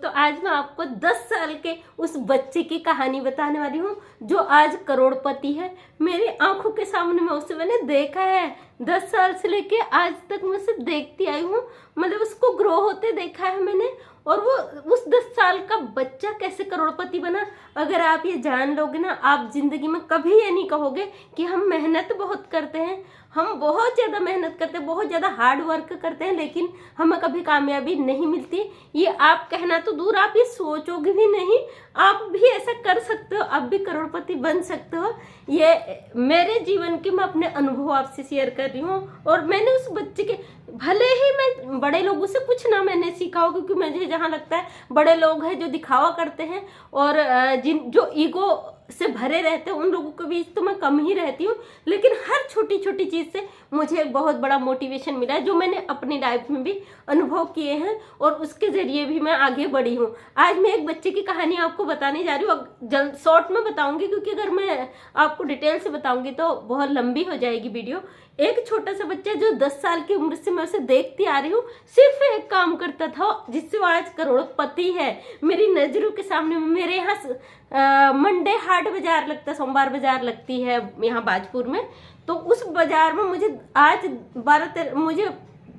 तो आज मैं आपको 10 साल के उस बच्चे की कहानी बताने वाली हूँ जो आज करोड़पति है। मेरी आंखों के सामने में उसे मैंने देखा है। 10 साल से लेके आज तक मैं उसे देखती आई हूँ, मतलब उसको ग्रो होते देखा है मैंने। और वो उस 10 साल का बच्चा कैसे करोड़पति बना, अगर आप ये जान लोगे ना, आप जिंदगी में कभी ये नहीं कहोगे कि हम मेहनत बहुत करते हैं। हम बहुत ज़्यादा मेहनत करते हैं, बहुत ज़्यादा हार्ड वर्क करते हैं, लेकिन हमें कभी कामयाबी नहीं मिलती। ये आप कहना तो दूर, आप ये सोचोगे भी नहीं। आप भी ऐसा कर सकते हो, आप भी करोड़पति बन सकते हो। ये मेरे जीवन के मैं अपने अनुभव आपसे शेयर कर रही हूँ। और मैंने उस बच्चे के, भले ही मैं बड़े लोगों से कुछ ना मैंने सीखा हो, क्योंकि मुझे जहाँ लगता है बड़े लोग हैं जो दिखावा करते हैं और जिन जो ईगो से भरे रहते हैं, उन लोगों के बीच तो मैं कम ही रहती हूँ। लेकिन हर छोटी छोटी चीज़ से मुझे एक बहुत बड़ा मोटिवेशन मिला है, जो मैंने अपनी लाइफ में भी अनुभव किए हैं और उसके ज़रिए भी मैं आगे बढ़ी हूँ। आज मैं एक बच्चे की कहानी आपको बताने जा रही हूँ। जल्द शॉर्ट में बताऊंगी, क्योंकि अगर मैं आपको डिटेल से बताऊंगी तो बहुत लंबी हो जाएगी वीडियो। एक छोटा सा बच्चा जो 10 साल की उम्र से मैं उसे देखती आ रही हूँ, सिर्फ एक काम करता था जिससे वो आज करोड़पति है। मेरी नज़रों के सामने। मेरे यहाँ मंडे हाट बाजार लगता है, सोमवार बाजार लगती है यहाँ बाजपुर में। तो उस बाजार में मुझे आज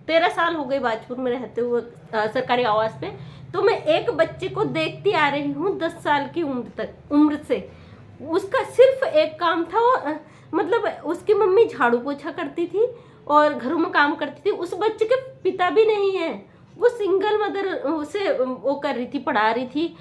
13 साल हो गए बाजपुर में रहते हुए सरकारी आवास पे। तो मैं एक बच्चे को देखती आ रही हूँ 10 साल की उम्र से। उसका सिर्फ एक काम था, वो मतलब उसकी मम्मी झाड़ू पोछा करती थी और घरों में काम करती थी। उस बच्चे के पिता भी नहीं है, वो सिंगल मदर उसे वो कर रही थी, पढ़ा रही थी।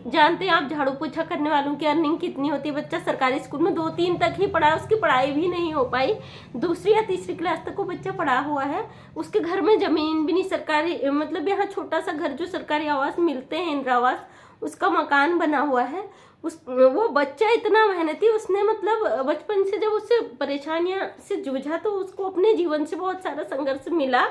जानते हैं आप झाड़ू पोछा करने वालों की अर्निंग कितनी होती है। बच्चा सरकारी स्कूल में 2-3 तक ही पढ़ा, उसकी पढ़ाई भी नहीं हो पाई। 2री या 3री क्लास तक वो बच्चा पढ़ा हुआ है। उसके घर में जमीन भी नहीं, सरकारी मतलब यहाँ छोटा सा घर जो सरकारी आवास मिलते हैं, इंदिरा आवास, उसका मकान बना हुआ है। वो बच्चा इतना मेहनती, उसने मतलब बचपन से जब उससे परेशानियां से जूझा तो उसको अपने जीवन से बहुत सारा संघर्ष मिला।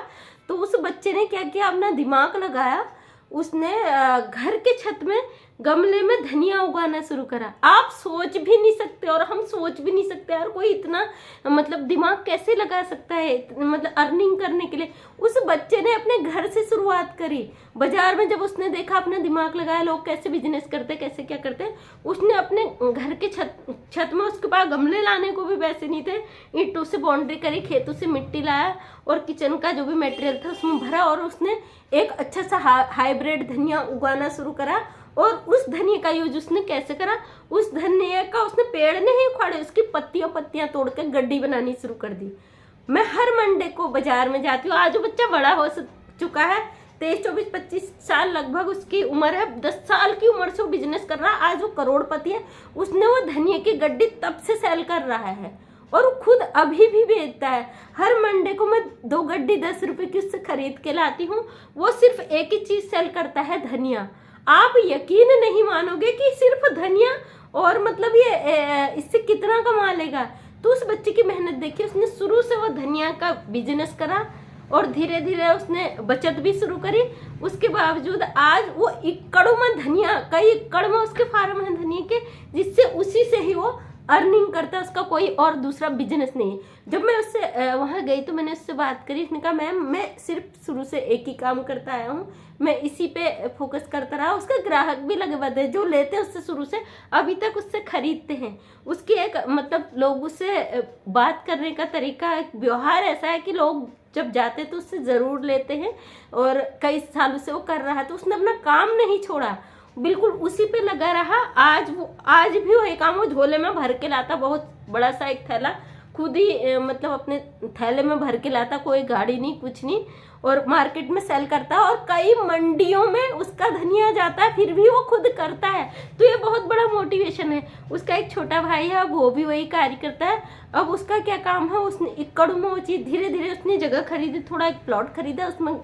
तो उस बच्चे ने क्या किया, अपना दिमाग लगाया। उसने घर के छत में गमले में धनिया उगाना शुरू करा। आप सोच भी नहीं सकते और हम सोच भी नहीं सकते यार, कोई इतना मतलब दिमाग कैसे लगा सकता है मतलब अर्निंग करने के लिए। उस बच्चे ने अपने घर से शुरुआत करी। बाजार में जब उसने देखा, अपना दिमाग लगाया, लोग कैसे बिजनेस करते, कैसे क्या करते, उसने अपने घर के छत में, उसके पास गमले लाने को भी पैसे नहीं थे, ईंटों से बाउंड्री करी, खेतों से मिट्टी लाया और किचन का जो भी मटेरियल था उसमें भरा और उसने एक अच्छा सा हाइब्रिड धनिया उगाना शुरू करा। और उस धनिया का यूज उसने कैसे करा, उस धनिया का उसने पेड़ नहीं उखाड़े, उसकी पत्तियां तोड़कर गड्डी बनानी शुरू कर दी। मैं हर मंडे को बाजार में जाती हूँ। आज वो बच्चा बड़ा हो चुका है, 23, 24, 25 साल लगभग उसकी उम्र है। 10 साल की उम्र से वो बिजनेस कर रहा है, आज वो करोड़पति है। उसने वो धनिया की गड्डी तब से सेल कर रहा है और वो खुद अभी भी बेचता है। हर मंडे को मैं 2 गड्डी 10 रुपए की उससे खरीद के लाती हूँ। वो सिर्फ एक ही चीज सेल करता है, धनिया। आप यकीन नहीं मानोगे कि सिर्फ धनिया, और मतलब ये इससे कितना कमा लेगा। तो उस बच्चे की मेहनत देखिए, उसने शुरू से वो धनिया का बिजनेस करा और धीरे धीरे उसने बचत भी शुरू करी। उसके बावजूद आज वो एकड़ों में धनिया, कई एकड़ में उसके फार्म है धनिया के, जिससे उसी से ही वो अर्निंग करता है। उसका कोई और दूसरा बिजनेस नहीं है। जब मैं उससे वहाँ गई तो मैंने उससे बात करी। उसने कहा मैम, मैं सिर्फ शुरू से एक ही काम करता आया हूँ, मैं इसी पे फोकस करता रहा। उसका ग्राहक भी लगे बदे, जो लेते हैं उससे शुरू से अभी तक उससे खरीदते हैं। उसकी एक मतलब लोगों से बात करने का तरीका, एक व्यवहार ऐसा है कि लोग जब जाते तो उससे ज़रूर लेते हैं। और कई सालों से वो कर रहा है, तो उसने अपना काम नहीं छोड़ा, बिल्कुल उसी पे लगा रहा। आज भी वही काम वो झोले में भर के लाता, बहुत बड़ा सा एक थैला खुद ही मतलब अपने थैले में भर के लाता, कोई गाड़ी नहीं, कुछ नहीं, और मार्केट में सेल करता है। और कई मंडियों में उसका धनिया जाता है, फिर भी वो खुद करता है। तो ये बहुत बड़ा मोटिवेशन है। उसका एक छोटा भाई है, वो भी वही कार्य करता है। अब उसका क्या काम है, उसने एकड़ों में वो चीज़, धीरे धीरे उसने जगह खरीदी, थोड़ा एक प्लॉट खरीदा, उसमें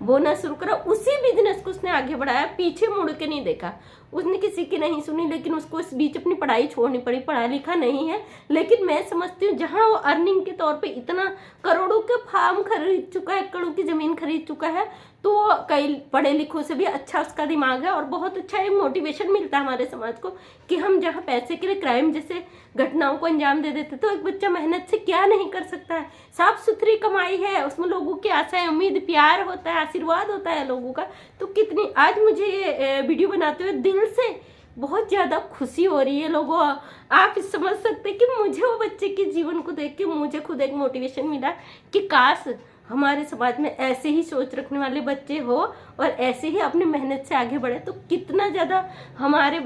बोना शुरू करा। उसी बिजनेस को उसने आगे बढ़ाया, पीछे मुड़ के नहीं देखा। उसने किसी की नहीं सुनी, लेकिन उसको इस बीच अपनी पढ़ाई छोड़नी पड़ी। पढ़ा लिखा नहीं है, लेकिन मैं समझती हूँ जहाँ वो अर्निंग के तौर पे इतना करोड़ों के फार्म खरीद चुका है, एकड़ों की जमीन खरीद चुका है, तो वो कई पढ़े लिखों से भी अच्छा उसका दिमाग है और बहुत अच्छा एक मोटिवेशन मिलता है हमारे समाज को कि हम जहाँ पैसे के लिए क्राइम जैसे घटनाओं को अंजाम दे देते, तो एक बच्चा मेहनत से क्या नहीं कर सकता है। साफ सुथरी कमाई है, उसमें लोगों की आशाएं, उम्मीद, प्यार होता है, आशीर्वाद होता है लोगों का। तो कितनी आज मुझे ये वीडियो बनाते हुए दिल से बहुत ज़्यादा खुशी हो रही है। लोगों, आप समझ सकते हैं कि मुझे वो बच्चे के जीवन को देख के मुझे खुद एक मोटिवेशन मिला कि काश हमारे समाज में ऐसे ही सोच रखने वाले बच्चे हो और ऐसे ही अपनी मेहनत से आगे बढ़े, तो कितना ज़्यादा हमारे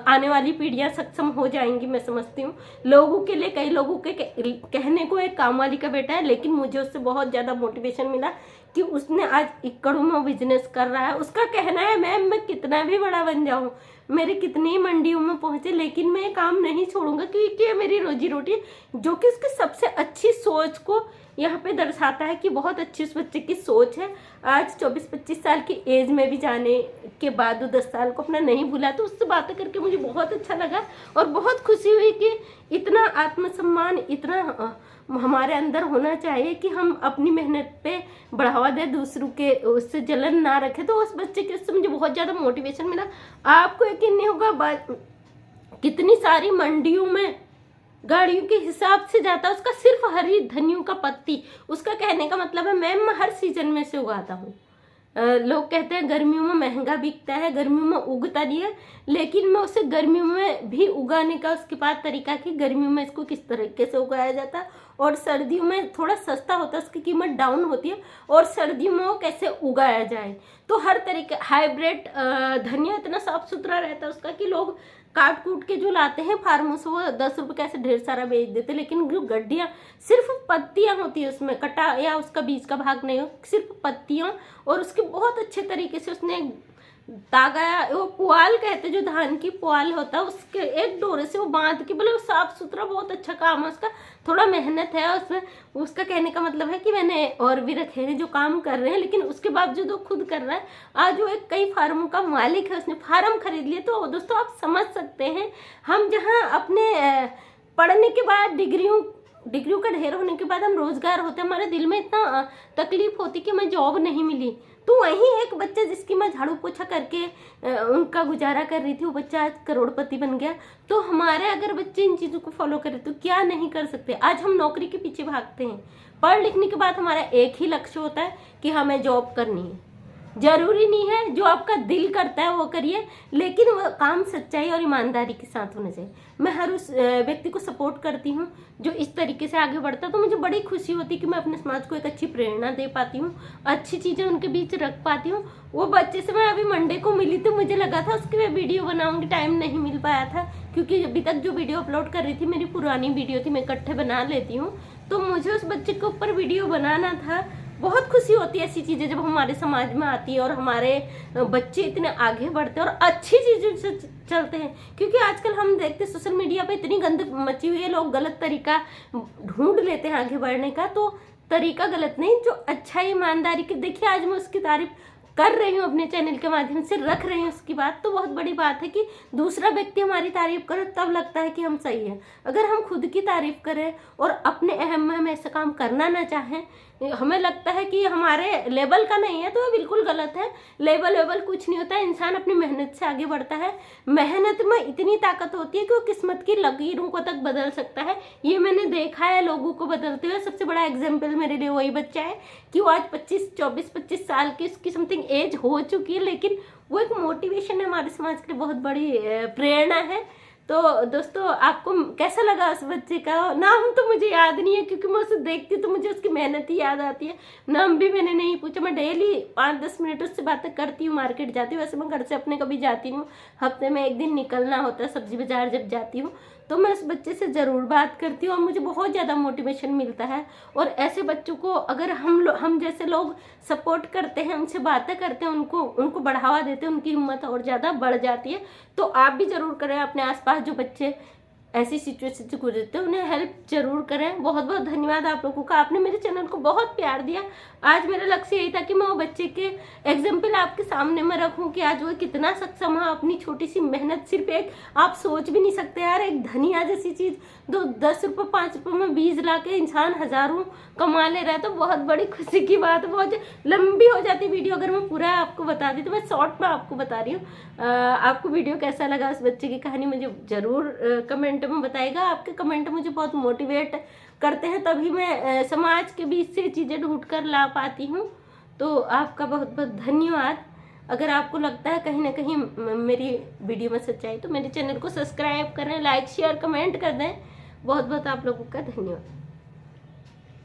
आने वाली पीढ़ियां सक्षम हो जाएंगी। मैं समझती हूँ लोगों के लिए, कई लोगों के कहने को एक काम वाली का बेटा है, लेकिन मुझे उससे बहुत ज़्यादा मोटिवेशन मिला कि उसने आज एकड़ों में बिजनेस कर रहा है। उसका कहना है मैं कितना भी बड़ा बन जाऊँ, मेरे कितनी मंडियों में पहुंचे, लेकिन मैं ये काम नहीं छोड़ूंगा क्योंकि ये मेरी रोजी रोटी है। जो कि उसकी सबसे अच्छी सोच को यहाँ पे दर्शाता है कि बहुत अच्छी उस बच्चे की सोच है। आज 24-25 साल की एज में भी जाने के बाद वो 10 साल को अपना नहीं भूला। तो उससे बातें करके मुझे बहुत अच्छा लगा और बहुत खुशी हुई कि इतना आत्मसम्मान, इतना हमारे अंदर होना चाहिए कि हम अपनी मेहनत पे बढ़ावा दें, दूसरों के उससे जलन ना रखें। तो उस बच्चे के उससे मुझे बहुत ज़्यादा मोटिवेशन मिला। आपको यकीन नहीं होगा कितनी सारी मंडियों में गाड़ियों के हिसाब से जाता है उसका सिर्फ हरी धनियों का पत्ती। उसका कहने का मतलब है मैं हर सीजन में से उगाता हूँ। लोग कहते हैं गर्मियों में महंगा बिकता है, गर्मियों में उगता नहीं है, लेकिन मैं उसे गर्मियों में भी उगाने का उसके पास तरीका कि गर्मियों में इसको किस तरीके से उगाया जाता है और सर्दियों में थोड़ा सस्ता होता है, उसकी कीमत डाउन होती है, और सर्दियों में वो कैसे उगाया जाए। तो हर तरीके हाइब्रिड धनिया इतना साफ सुथरा रहता है उसका कि लोग काट कूट के जो लाते हैं फार्मों से वो 10 रुपए कैसे ढेर सारा बेच देते, लेकिन जो गड्डियाँ सिर्फ पत्तियां होती है उसमें कटा या उसका बीज का भाग नहीं हो, सिर्फ पत्तियां, और उसके बहुत अच्छे तरीके से उसने तागा, वो पुआल कहते जो धान की पुआल होता है उसके एक डोरे से वो बांध के, बोले साफ सुथरा बहुत अच्छा काम है उसका। थोड़ा मेहनत है उसमें। उसका कहने का मतलब है कि मैंने और भी रखे हैं जो काम कर रहे हैं, लेकिन उसके बावजूद वो खुद कर रहा है। आज वो एक कई फार्मों का मालिक है, उसने फार्म खरीद लिए। तो दोस्तों आप समझ सकते हैं, हम जहाँ अपने पढ़ने के बाद डिग्रियों का ढेर होने के बाद हम रोजगार होते, हमारे दिल में इतना तकलीफ होती कि मैं जॉब नहीं मिली, तो वहीं एक बच्चा जिसकी मैं झाड़ू पोछा करके उनका गुजारा कर रही थी, वो बच्चा आज करोड़पति बन गया। तो हमारे अगर बच्चे इन चीज़ों को फॉलो करें तो क्या नहीं कर सकते। आज हम नौकरी के पीछे भागते हैं, पढ़ लिखने के बाद हमारा एक ही लक्ष्य होता है कि हमें जॉब करनी है। जरूरी नहीं है जो आपका दिल करता है वो करिए, लेकिन वह काम सच्चाई और ईमानदारी के साथ होना चाहिए। मैं हर उस व्यक्ति को सपोर्ट करती हूँ जो इस तरीके से आगे बढ़ता है। तो मुझे बड़ी खुशी होती है कि मैं अपने समाज को एक अच्छी प्रेरणा दे पाती हूँ, अच्छी चीज़ें उनके बीच रख पाती हूँ। वो बच्चे से मैं अभी मंडे को मिली तो मुझे लगा था उसकी मैं वीडियो बनाऊंगी, टाइम नहीं मिल पाया था क्योंकि अभी तक जो वीडियो अपलोड कर रही थी मेरी पुरानी वीडियो थी, मैं इकट्ठे बना लेती हूँ। तो मुझे उस बच्चे के ऊपर वीडियो बनाना था। बहुत खुशी होती है ऐसी चीज़ें जब हमारे समाज में आती है और हमारे बच्चे इतने आगे बढ़ते हैं और अच्छी चीज़ों से चलते हैं। क्योंकि आजकल हम देखते हैं सोशल मीडिया पे इतनी गंद मची हुई है, लोग गलत तरीका ढूंढ लेते हैं आगे बढ़ने का। तो तरीका गलत नहीं, जो अच्छा ईमानदारी के, देखिए आज मैं उसकी तारीफ कर रही हूँ अपने चैनल के माध्यम से, रख रही हूँ उसकी बात, तो बहुत बड़ी बात है कि दूसरा व्यक्ति हमारी तारीफ करे तब लगता है कि हम सही है। अगर हम खुद की तारीफ करें और अपने अहम में हम ऐसा काम करना ना चाहें, हमें लगता है कि हमारे लेवल का नहीं है, तो वो बिल्कुल गलत है। लेवल कुछ नहीं होता है, इंसान अपनी मेहनत से आगे बढ़ता है। मेहनत में इतनी ताकत होती है कि वो किस्मत की लकीरों को तक बदल सकता है। ये मैंने देखा है लोगों को बदलते हुए। सबसे बड़ा एग्जाम्पल मेरे लिए वही बच्चा है कि वो आज 24-25 साल की उसकी समथिंग एज हो चुकी है, लेकिन वो एक मोटिवेशन है हमारे समाज के लिए, बहुत बड़ी प्रेरणा है। तो दोस्तों आपको कैसा लगा उस बच्चे का? नाम तो मुझे याद नहीं है क्योंकि मैं उसे देखती हूँ तो मुझे उसकी मेहनत ही याद आती है। नाम भी मैंने नहीं पूछा। मैं डेली 5-10 मिनट उससे बातें करती हूँ, मार्केट जाती हूँ। वैसे मैं घर से अपने कभी जाती हूँ, हफ्ते में 1 दिन निकलना होता है सब्जी बाजार जब जाती हूँ, तो मैं उस बच्चे से ज़रूर बात करती हूँ और मुझे बहुत ज़्यादा मोटिवेशन मिलता है। और ऐसे बच्चों को अगर हम जैसे लोग सपोर्ट करते हैं, उनसे बातें करते हैं, उनको बढ़ावा देते हैं, उनकी हिम्मत और ज़्यादा बढ़ जाती है। तो आप भी ज़रूर करें अपने आसपास जो बच्चे ऐसी सिचुएशन से गुजरते हैं उन्हें हेल्प जरूर करें। बहुत बहुत धन्यवाद आप लोगों का, आपने मेरे चैनल को बहुत प्यार दिया। आज मेरा लक्ष्य यही था कि मैं वो बच्चे के एग्जाम्पल आपके सामने में रखूं कि आज वो कितना सक्षम है। अपनी छोटी सी मेहनत, सिर्फ एक, आप सोच भी नहीं सकते यार, एक धनिया जैसी चीज 10 रुपये 5 रुपये में बीज ला के इंसान हजारों कमा ले रहा है, तो बहुत बड़ी खुशी की बात है। बहुत लंबी हो जाती वीडियो अगर मैं पूरा आपको बता दी, तो मैं शॉर्ट में आपको बता रही हूँ। आपको वीडियो कैसा लगा, उस बच्चे की कहानी मुझे जरूर कमेंट में बताइएगा। आपके कमेंट मुझे बहुत मोटिवेट करते हैं, तभी मैं समाज के बीच से चीज़ें ढूंढ कर ला पाती हूँ। तो आपका बहुत बहुत धन्यवाद। अगर आपको लगता है कहीं ना कहीं मेरी वीडियो में सच्चाई, तो मेरे चैनल को सब्सक्राइब करें, लाइक शेयर कमेंट कर दें। बहुत बहुत आप लोगों का धन्यवाद।